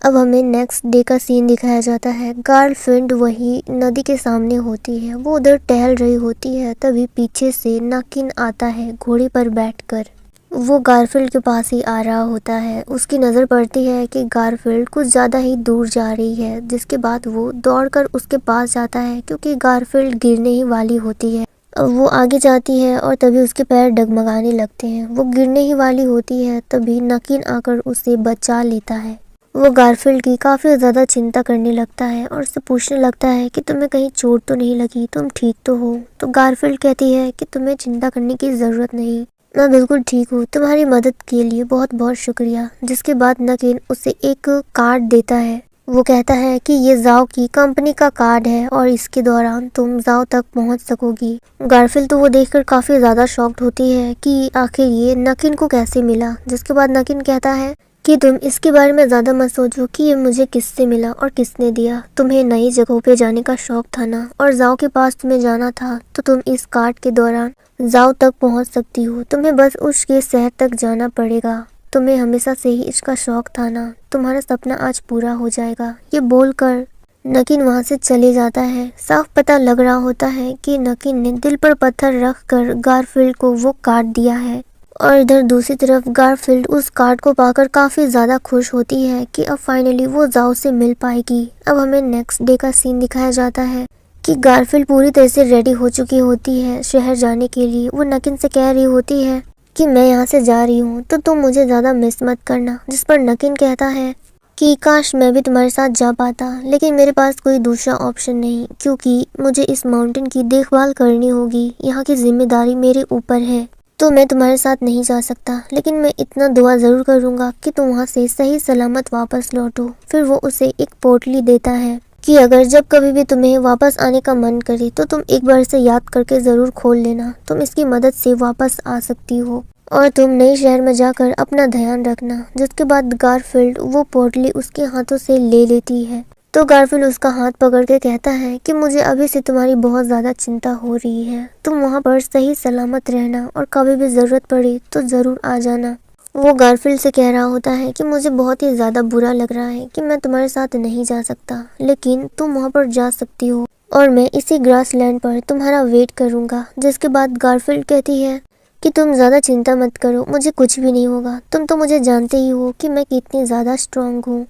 अब हमें next day का सीन दिखाया जाता है। गर्लफ्रेंड वही नदी के सामने होती है, वो उधर टहल रही होती है। तभी पीछे से नकिन आता है घोड़े पर बैठकर। वो गारफील्ड के पास ही आ रहा होता है। उसकी नज़र पड़ती है कि गारफील्ड कुछ ज़्यादा ही दूर जा रही है, जिसके बाद वो दौड़कर उसके पास जाता है क्योंकि गारफील्ड गिरने ही वाली होती है। अब वो आगे जाती है और तभी उसके पैर डगमगाने लगते हैं। वो गिरने ही वाली होती है, तभी नकिन आकर उसे बचा लेता है। वो गारफील्ड की काफ़ी ज़्यादा चिंता करने लगता है और उससे पूछने लगता है कि तुम्हें कहीं चोट तो नहीं लगी, तुम ठीक तो हो। तो गारफील्ड कहती है कि तुम्हें चिंता करने की ज़रूरत नहीं, मैं बिल्कुल ठीक हूँ, तुम्हारी मदद के लिए बहुत बहुत शुक्रिया। जिसके बाद नकिन उसे एक कार्ड देता है। वो कहता है कि ये जाओ की कंपनी का कार्ड है और इसके दौरान तुम जाओ तक पहुंच सकोगी। गारफील्ड तो वो देखकर काफ़ी ज़्यादा शॉक्ड होती है कि आखिर ये नकिन को कैसे मिला। जिसके बाद नकिन कहता है कि तुम इसके बारे में ज़्यादा मत सोचो कि ये मुझे किससे मिला और किसने दिया। तुम्हें नई जगहों पे जाने का शौक था ना, और जाओ के पास तुम्हें जाना था, तो तुम इस कार्ड के दौरान जाओ तक पहुंच सकती हो। तुम्हें बस उसके शहर तक जाना पड़ेगा। तुम्हें हमेशा से ही इसका शौक था ना, तुम्हारा सपना आज पूरा हो जाएगा। ये बोलकर नकिन वहां से चले जाता है। साफ पता लग रहा होता है कि नकिन ने दिल पर पत्थर रख कर गारफील्ड को वो कार्ड दिया है। और इधर दूसरी तरफ गारफील्ड उस कार्ड को पाकर काफ़ी ज़्यादा खुश होती है कि अब फाइनली वो जाओ से मिल पाएगी। अब हमें नेक्स्ट डे का सीन दिखाया जाता है कि गारफील्ड पूरी तरह से रेडी हो चुकी होती है शहर जाने के लिए। वो नकिन से कह रही होती है कि मैं यहाँ से जा रही हूँ तो तुम मुझे ज़्यादा मिस मत करना। जिस पर नकिन कहता है कि काश मैं भी तुम्हारे साथ जा पाता, लेकिन मेरे पास कोई दूसरा ऑप्शन नहीं, क्योंकि मुझे इस माउंटेन की देखभाल करनी होगी। यहाँ की जिम्मेदारी मेरे ऊपर है, तो मैं तुम्हारे साथ नहीं जा सकता। लेकिन मैं इतना दुआ ज़रूर करूँगा कि तुम वहाँ से सही सलामत वापस लौटो। फिर वो उसे एक पोटली देता है कि अगर जब कभी भी तुम्हें वापस आने का मन करे तो तुम एक बार इसे याद करके ज़रूर खोल लेना। तुम इसकी मदद से वापस आ सकती हो और तुम नए शहर में जाकर अपना ध्यान रखना। जिसके बाद गारफील्ड वो पोटली उसके हाथों से ले लेती है। तो गारफील्ड उसका हाथ पकड़ के कहता है कि मुझे अभी से तुम्हारी बहुत ज़्यादा चिंता हो रही है। तुम वहाँ पर सही सलामत रहना और कभी भी ज़रूरत पड़े तो ज़रूर आ जाना। वो गारफील्ड से कह रहा होता है कि मुझे बहुत ही ज़्यादा बुरा लग रहा है कि मैं तुम्हारे साथ नहीं जा सकता, लेकिन तुम वहाँ पर जा सकती हो और मैं इसी ग्रास लैंड पर तुम्हारा वेट करूँगा। जिसके बाद गारफील्ड कहती है कि तुम ज़्यादा चिंता मत करो, मुझे कुछ भी नहीं होगा। तुम तो मुझे जानते ही हो कि मैं कितनी ज़्यादा स्ट्रांग हूँ,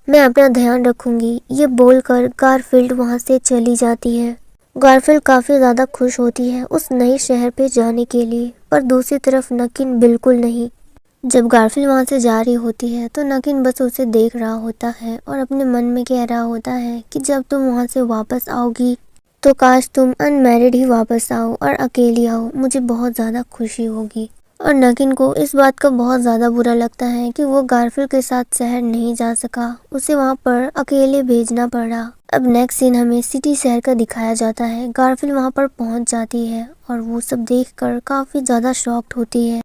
मैं अपना ध्यान रखूंगी। ये बोलकर गारफील्ड वहां से चली जाती है। गारफील्ड काफ़ी ज़्यादा खुश होती है उस नए शहर पे जाने के लिए, पर दूसरी तरफ नकिन बिल्कुल नहीं। जब गारफील्ड वहां से जा रही होती है तो नकिन बस उसे देख रहा होता है और अपने मन में कह रहा होता है कि जब तुम वहां से वापस आओगी तो काश तुम अनमैरिड ही वापस आओ और अकेली आओ, मुझे बहुत ज़्यादा खुशी होगी। और नकिन को इस बात का बहुत ज़्यादा बुरा लगता है कि वो गारफील्ड के साथ शहर नहीं जा सका, उसे वहाँ पर अकेले भेजना पड़ा। अब नेक्स्ट सीन हमें सिटी शहर का दिखाया जाता है। गारफील्ड वहाँ पर पहुँच जाती है और वो सब देखकर काफ़ी ज़्यादा शॉक्ड होती है,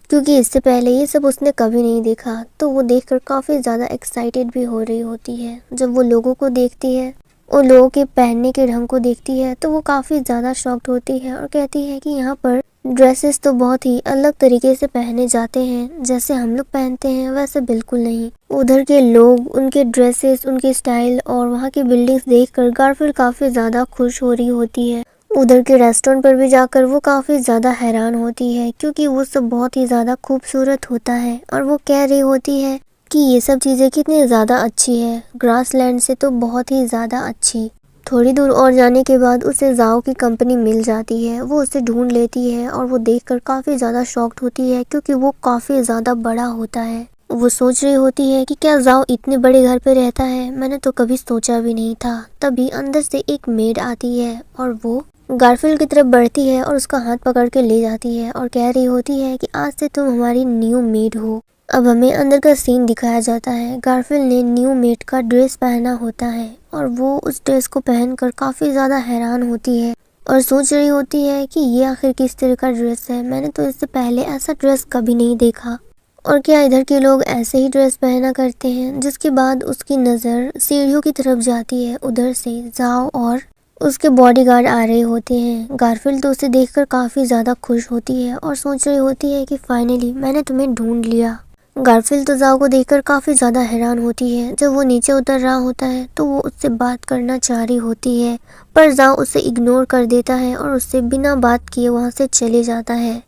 क्योंकि इससे पहले ये सब उसने कभी नहीं देखा। तो वो देखकर काफ़ी ज़्यादा एक्साइटेड भी हो रही होती है। जब वो लोगों को देखती है, उन लोगों के पहनने के ढंग को देखती है, तो वो काफ़ी ज़्यादा शॉक्ड होती है और कहती है कि यहाँ पर ड्रेसेस तो बहुत ही अलग तरीके से पहने जाते हैं, जैसे हम लोग पहनते हैं वैसे बिल्कुल नहीं। उधर के लोग, उनके ड्रेसेस, उनके स्टाइल और वहाँ की बिल्डिंग्स देखकर गारफील्ड काफ़ी ज़्यादा खुश हो रही होती है। उधर के रेस्टोरेंट पर भी जाकर वो काफ़ी ज़्यादा हैरान होती है, क्योंकि वो सब बहुत ही ज़्यादा खूबसूरत होता है। और वो कह रही होती है कि ये सब चीज़ें कितनी ज़्यादा अच्छी है, ग्रासलैंड से तो बहुत ही ज़्यादा अच्छी। थोड़ी दूर और जाने के बाद उसे जाओ की कंपनी मिल जाती है। वो उसे ढूंढ लेती है और वो देखकर काफ़ी ज़्यादा शॉक्ड होती है, क्योंकि वो काफ़ी ज़्यादा बड़ा होता है। वो सोच रही होती है कि क्या जाओ इतने बड़े घर पे रहता है, मैंने तो कभी सोचा भी नहीं था। तभी अंदर से एक मेड आती है और वो गारफील्ड की तरफ बढ़ती है और उसका हाथ पकड़ के ले जाती है और कह रही होती है कि आज से तुम हमारी न्यू मेड हो। अब हमें अंदर का सीन दिखाया जाता है। गारफील्ड ने न्यू मेड का ड्रेस पहना होता है और वो उस ड्रेस को पहनकर काफ़ी ज़्यादा हैरान होती है और सोच रही होती है कि ये आखिर किस तरह का ड्रेस है, मैंने तो इससे पहले ऐसा ड्रेस कभी नहीं देखा। और क्या इधर के लोग ऐसे ही ड्रेस पहना करते हैं। जिसके बाद उसकी नज़र सीढ़ियों की तरफ जाती है। उधर से जाओ और उसके बॉडीगार्ड आ रहे होते हैं। गारफील्ड तो उसे देखकर काफ़ी ज़्यादा खुश होती है और सोच रही होती है कि फाइनली मैंने तुम्हें ढूंढ लिया। गारफील्ड तो जाओ को देखकर काफ़ी ज़्यादा हैरान होती है। जब वो नीचे उतर रहा होता है तो वो उससे बात करना चाह रही होती है, पर जाओ उसे इग्नोर कर देता है और उससे बिना बात किए वहाँ से चले जाता है।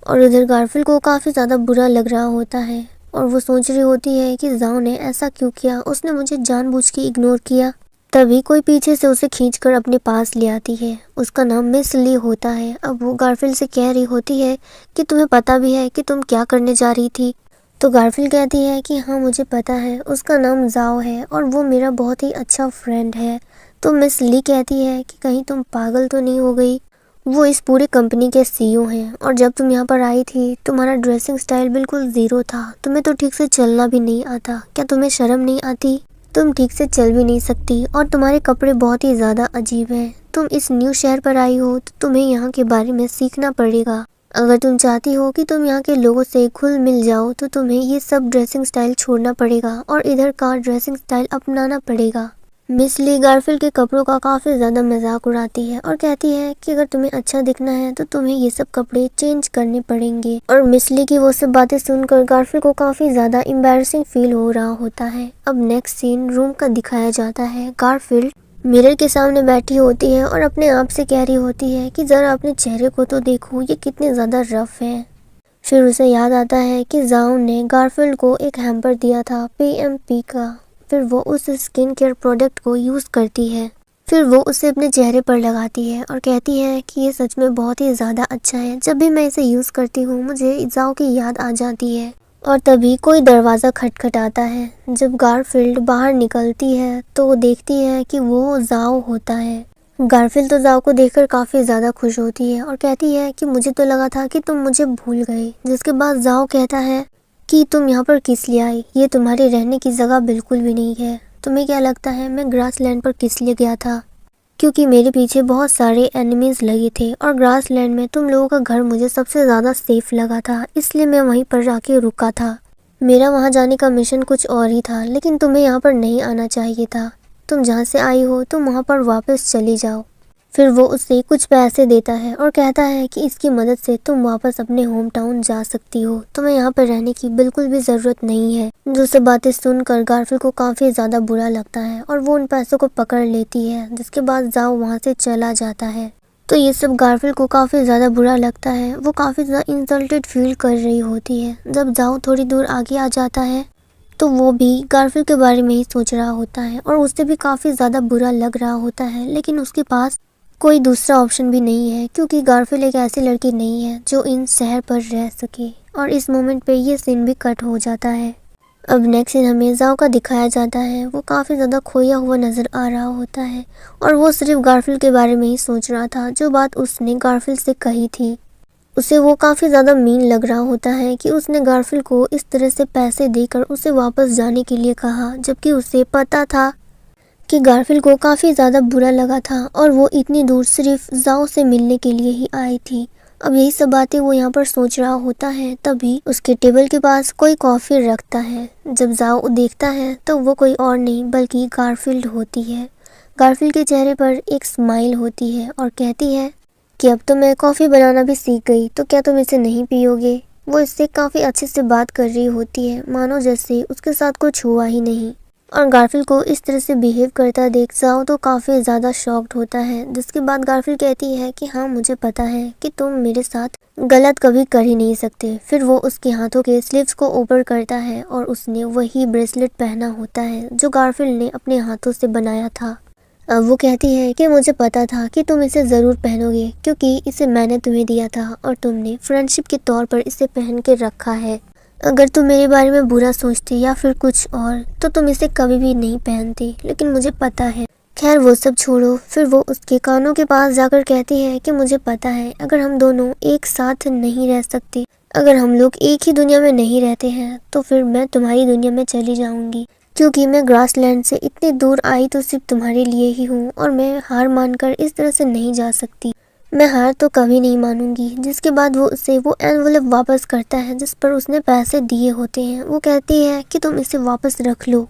और उधर गारफील्ड को काफ़ी ज़्यादा बुरा लग रहा होता है और वो सोच रही होती है कि जाओ ने ऐसा क्यों किया, उसने मुझे जानबूझ के इग्नोर किया। तभी कोई पीछे से उसे खींचकर अपने पास ले आती है। उसका नाम मिस ली होता है। अब वो गारफील्ड से कह रही होती है कि तुम्हें पता भी है कि तुम क्या करने जा रही थी। तो गारफील्ड कहती है कि हाँ मुझे पता है, उसका नाम जाओ है और वो मेरा बहुत ही अच्छा फ्रेंड है। तो मिस ली कहती है कि कहीं तुम पागल तो नहीं हो गई, वो इस पूरी कंपनी के सीईओ हैं और जब तुम यहाँ पर आई थी तुम्हारा ड्रेसिंग स्टाइल बिल्कुल ज़ीरो था, तुम्हें तो ठीक से चलना भी नहीं आता। क्या तुम्हें शर्म नहीं आती? तुम ठीक से चल भी नहीं सकती और तुम्हारे कपड़े बहुत ही ज़्यादा अजीब हैं। तुम इस न्यू शहर पर आई हो तो तुम्हें यहाँ के बारे में सीखना पड़ेगा। अगर तुम चाहती हो कि तुम यहाँ के लोगों से घुल मिल जाओ तो तुम्हें ये सब ड्रेसिंग स्टाइल छोड़ना पड़ेगा और इधर का ड्रेसिंग स्टाइल अपनाना पड़ेगा। मिस ली गारफील्ड के कपड़ों का काफ़ी ज़्यादा मजाक उड़ाती है और कहती है कि अगर तुम्हें अच्छा दिखना है तो तुम्हें ये सब कपड़े चेंज करने पड़ेंगे। और मिस ली की वो सब बातें सुनकर गारफील्ड को काफ़ी ज़्यादा एम्बैरसिंग फील हो रहा होता है। अब नेक्स्ट सीन रूम का दिखाया जाता है। गारफील्ड मिरर के सामने बैठी होती है और अपने आप से कह रही होती है कि ज़रा अपने चेहरे को तो देखो, ये कितने ज़्यादा रफ है। फिर उसे याद आता है कि जाओ ने गारफील्ड को एक हैम्पर दिया था PMP का। फिर वो उस स्किन केयर प्रोडक्ट को यूज़ करती है। फिर वो उसे अपने चेहरे पर लगाती है और कहती है कि ये सच में बहुत ही ज़्यादा अच्छा है। जब भी मैं इसे यूज़ करती हूँ मुझे जाओ की याद आ जाती है। और तभी कोई दरवाज़ा खटखटाता है। जब गारफील्ड बाहर निकलती है तो वो देखती है कि वो जाओ होता है। गारफील्ड तो जाओ को देखकर काफ़ी ज़्यादा खुश होती है और कहती है कि मुझे तो लगा था कि तुम मुझे भूल गए। जिसके बाद जाओ कहता है कि तुम यहाँ पर किस लिए आई, ये तुम्हारे रहने की जगह बिल्कुल भी नहीं है। तुम्हें क्या लगता है मैं ग्रासलैंड पर किस लिए गया था? क्योंकि मेरे पीछे बहुत सारे एनिमीज लगे थे और ग्रासलैंड में तुम लोगों का घर मुझे सबसे ज़्यादा सेफ लगा था, इसलिए मैं वहीं पर जाके रुका था। मेरा वहाँ जाने का मिशन कुछ और ही था, लेकिन तुम्हें यहाँ पर नहीं आना चाहिए था। तुम जहाँ से आई हो तुम वहाँ पर वापस चली जाओ। फिर वो उसे कुछ पैसे देता है और कहता है कि इसकी मदद से तुम वापस अपने होम टाउन जा सकती हो, तुम्हें यहाँ पर रहने की बिल्कुल भी ज़रूरत नहीं है। जो सब बातें सुनकर गारफील्ड को काफ़ी ज़्यादा बुरा लगता है और वो उन पैसों को पकड़ लेती है। जिसके बाद जाओ वहाँ से चला जाता है। तो ये सब गारफील्ड को काफ़ी ज़्यादा बुरा लगता है। वो काफ़ी ज़्यादा इंसल्टेड फील कर रही होती है। जब जाओ थोड़ी दूर आगे आ जाता है तो वो भी गारफील्ड के बारे में ही सोच रहा होता है और उसे भी काफ़ी ज़्यादा बुरा लग रहा होता है, लेकिन उसके पास कोई दूसरा ऑप्शन भी नहीं है क्योंकि गारफील्ड एक ऐसी लड़की नहीं है जो इन शहर पर रह सके। और इस मोमेंट पे ये सीन भी कट हो जाता है। अब नेक्स्ट सीन हमें जाओ का दिखाया जाता है। वो काफ़ी ज़्यादा खोया हुआ नज़र आ रहा होता है और वो सिर्फ गारफील्ड के बारे में ही सोच रहा था, जो बात उसने गारफील्ड से कही थी। उसे वो काफ़ी ज़्यादा मीन लग रहा होता है कि उसने गारफील्ड को इस तरह से पैसे देकर उसे वापस जाने के लिए कहा, जबकि उसे पता था कि गारफील्ड को काफ़ी ज़्यादा बुरा लगा था और वो इतनी दूर सिर्फ जाओ से मिलने के लिए ही आई थी। अब यही सब बातें वो यहाँ पर सोच रहा होता है, तभी उसके टेबल के पास कोई कॉफ़ी रखता है। जब जाओ देखता है तो वो कोई और नहीं बल्कि गारफील्ड होती है। गारफील्ड के चेहरे पर एक स्माइल होती है और कहती है कि अब तो मैं कॉफ़ी बनाना भी सीख गई, तो क्या तुम इसे नहीं पियोगे? वो इससे काफ़ी अच्छे से बात कर रही होती है, मानो जैसे उसके साथ कुछ हुआ ही नहीं। और गारफील्ड को इस तरह से बिहेव करता देख जाओ तो काफ़ी ज़्यादा शॉक्ड होता है। जिसके बाद गारफील्ड कहती है कि हाँ मुझे पता है कि तुम मेरे साथ गलत कभी कर ही नहीं सकते। फिर वो उसके हाथों के स्लीव्स को ऊपर करता है और उसने वही ब्रेसलेट पहना होता है जो गारफील्ड ने अपने हाथों से बनाया था। अब वो कहती है कि मुझे पता था कि तुम इसे ज़रूर पहनोगे क्योंकि इसे मैंने तुम्हें दिया था और तुमने फ्रेंडशिप के तौर पर इसे पहन के रखा है। अगर तुम मेरे बारे में बुरा सोचती या फिर कुछ और तो तुम इसे कभी भी नहीं पहनती, लेकिन मुझे पता है। खैर वो सब छोड़ो। फिर वो उसके कानों के पास जाकर कहती है कि मुझे पता है अगर हम दोनों एक साथ नहीं रह सकते, अगर हम लोग एक ही दुनिया में नहीं रहते हैं तो फिर मैं तुम्हारी दुनिया में चली जाऊंगी, क्योंकि मैं ग्रासलैंड से इतनी दूर आई तो सिर्फ तुम्हारे लिए ही हूँ और मैं हार मानकर इस तरह से नहीं जा सकती। मैं हार तो कभी नहीं मानूंगी। जिसके बाद वो उसे वो एनवलप वापस करता है जिस पर उसने पैसे दिए होते हैं। वो कहती है कि तुम इसे वापस रख लो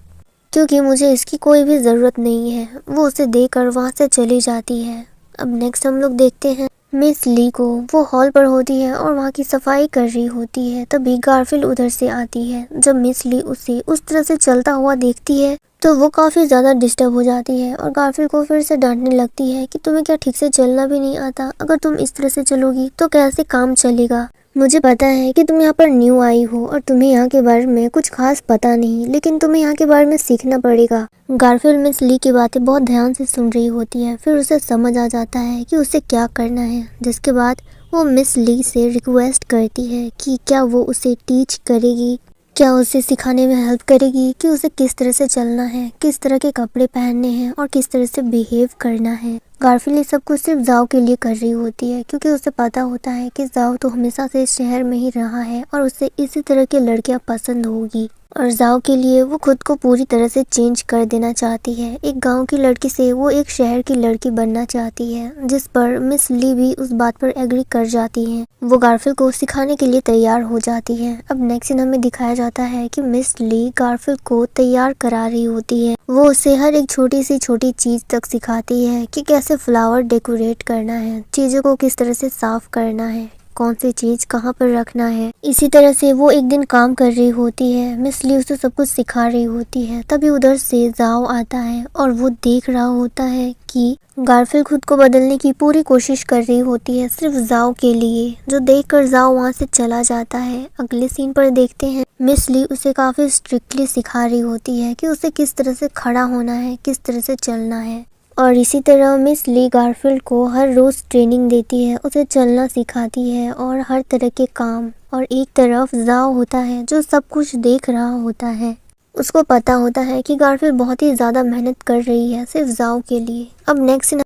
क्योंकि मुझे इसकी कोई भी ज़रूरत नहीं है। वो उसे देकर वहाँ से चली जाती है। अब नेक्स्ट हम लोग देखते हैं मिस ली को वो हॉल पर होती है और वहाँ की सफाई कर रही होती है। तभी गारफील्ड उधर से आती है। जब मिस ली उसे उस तरह से चलता हुआ देखती है तो वो काफ़ी ज़्यादा डिस्टर्ब हो जाती है और गारफील्ड को फिर से डांटने लगती है कि तुम्हें क्या ठीक से चलना भी नहीं आता? अगर तुम इस तरह से चलोगी तो कैसे काम चलेगा? मुझे पता है कि तुम यहाँ पर न्यू आई हो और तुम्हें यहाँ के बारे में कुछ खास पता नहीं, लेकिन तुम्हें यहाँ के बारे में सीखना पड़ेगा। गारफील्ड मिस ली की बातें बहुत ध्यान से सुन रही होती है। फिर उसे समझ आ जाता है कि उसे क्या करना है, जिसके बाद वो मिस ली से रिक्वेस्ट करती है कि क्या वो उसे टीच करेगी, क्या उसे सिखाने में हेल्प करेगी कि उसे किस तरह से चलना है, किस तरह के कपड़े पहनने हैं और किस तरह से बिहेव करना है। गारफील्ड ये सब कुछ सिर्फ जाओ के लिए कर रही होती है क्योंकि उसे पता होता है कि जाओ तो हमेशा से इस शहर में ही रहा है और उसे इसी तरह की लड़कियां पसंद होगी और जाओ के लिए वो खुद को पूरी तरह से चेंज कर देना चाहती है। एक गांव की लड़की से वो एक शहर की लड़की बनना चाहती है, जिस पर मिस ली भी उस बात पर एग्री कर जाती है। वो गारफील्ड को सिखाने के लिए तैयार हो जाती है। अब नेक्स्ट सीन हमें दिखाया जाता है कि मिस ली गारफील्ड को तैयार करा रही होती है। वो उसे हर एक छोटी सी छोटी चीज तक सिखाती है कि कैसे फ्लावर डेकोरेट करना है, चीजों को किस तरह से साफ करना है, कौन सी चीज कहाँ पर रखना है। इसी तरह से वो एक दिन काम कर रही होती है। मिस ली उसे सब कुछ सिखा रही होती है। तभी उधर से जाओ आता है और वो देख रहा होता है कि गारफील्ड खुद को बदलने की पूरी कोशिश कर रही होती है सिर्फ जाओ के लिए, जो देखकर जाओ वहाँ से चला जाता है। अगले सीन पर देखते हैं मिस ली उसे काफी स्ट्रिक्टली सिखा रही होती है कि उसे किस तरह से खड़ा होना है, किस तरह से चलना है। और इसी तरह मिस ली गारफील्ड को हर रोज़ ट्रेनिंग देती है, उसे चलना सिखाती है और हर तरह के काम। और एक तरफ जाओ होता है जो सब कुछ देख रहा होता है। उसको पता होता है कि गारफील्ड बहुत ही ज़्यादा मेहनत कर रही है सिर्फ जाओ के लिए। अब नेक्स्ट